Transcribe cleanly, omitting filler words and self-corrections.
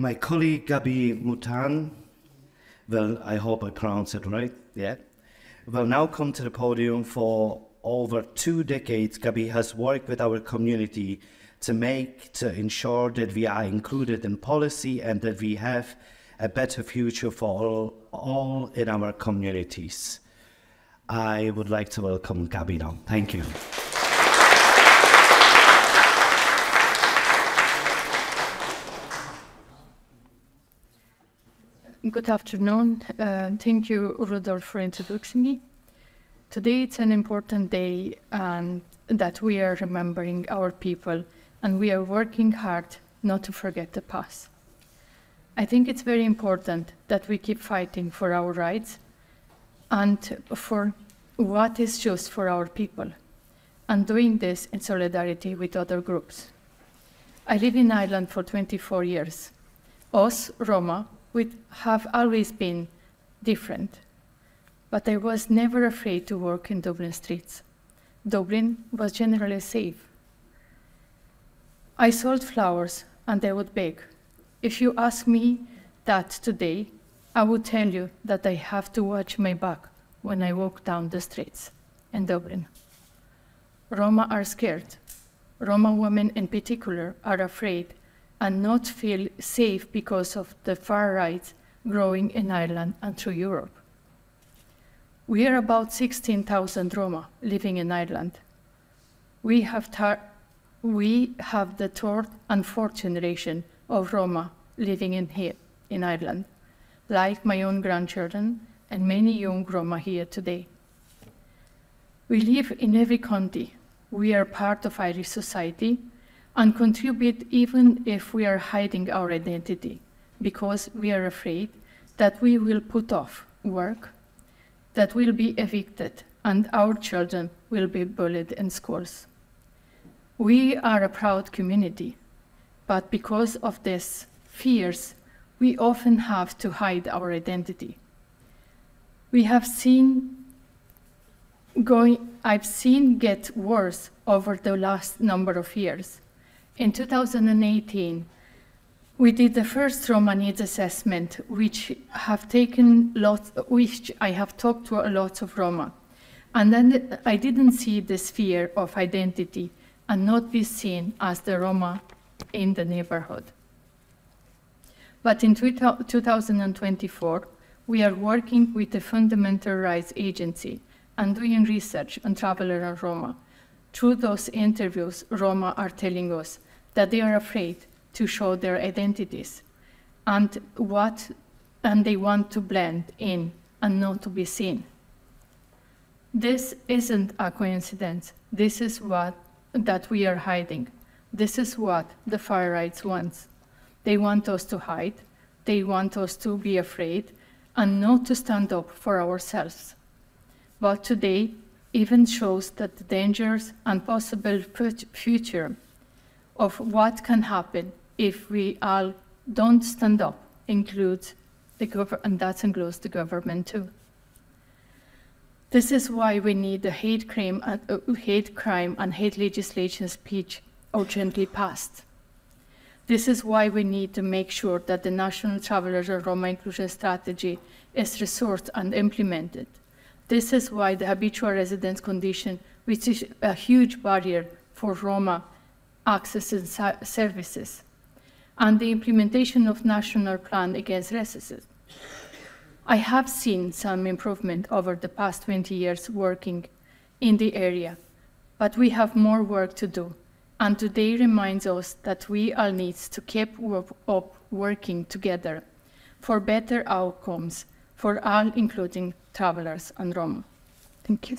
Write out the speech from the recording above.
My colleague Gabi Muntean, well, I hope I pronounced it right, yeah, will now come to the podium. For over 2 decades, Gabi has worked with our community to ensure that we are included in policy and that we have a better future for all in our communities. I would like to welcome Gabi now. Thank you. Good afternoon. Thank you, Rudolf, for introducing me. Today it's an important day that we are remembering our people, and we are working hard not to forget the past. I think it's very important that we keep fighting for our rights and for what is just for our people, and doing this in solidarity with other groups. I live in Ireland for 24 years. Us, Roma, we have always been different, but I was never afraid to work in Dublin streets. Dublin was generally safe. I sold flowers and I would beg. If you ask me that today, I would tell you that I have to watch my back when I walk down the streets in Dublin. Roma are scared. Roma women in particular are afraid and not feel safe because of the far right growing in Ireland and through Europe. We are about 16,000 Roma living in Ireland. We have the third and fourth generation of Roma living in Ireland, like my own grandchildren and many young Roma here today. We live in every county. We are part of Irish society and contribute even if we are hiding our identity, because we are afraid that we will put off work, that we'll be evicted, and our children will be bullied in schools. We are a proud community, but because of these fears, we often have to hide our identity. I've seen get worse over the last number of years. In 2018, we did the first Roma needs assessment, which I have talked to a lot of Roma. And then I didn't see this fear of identity and not be seen as the Roma in the neighborhood. But in 2024, we are working with the Fundamental Rights Agency and doing research on traveler and Roma. Through those interviews, Roma are telling us that they are afraid to show their identities and they want to blend in and not to be seen. This isn't a coincidence. This is that we are hiding. This is what the far right wants. They want us to hide. They want us to be afraid and not to stand up for ourselves. But today even shows that the dangers and possible future of what can happen if we all don't stand up includes the government, and that includes the government too. This is why we need the hate crime and hate legislation speech urgently passed. This is why we need to make sure that the National Travelers and Roma Inclusion Strategy is resourced and implemented. This is why the habitual residence condition, which is a huge barrier for Roma access and services, and the implementation of National Plan Against Racism. I have seen some improvement over the past 20 years working in the area, but we have more work to do. And today reminds us that we all need to keep up working together for better outcomes for all, including travelers and Roma. Thank you.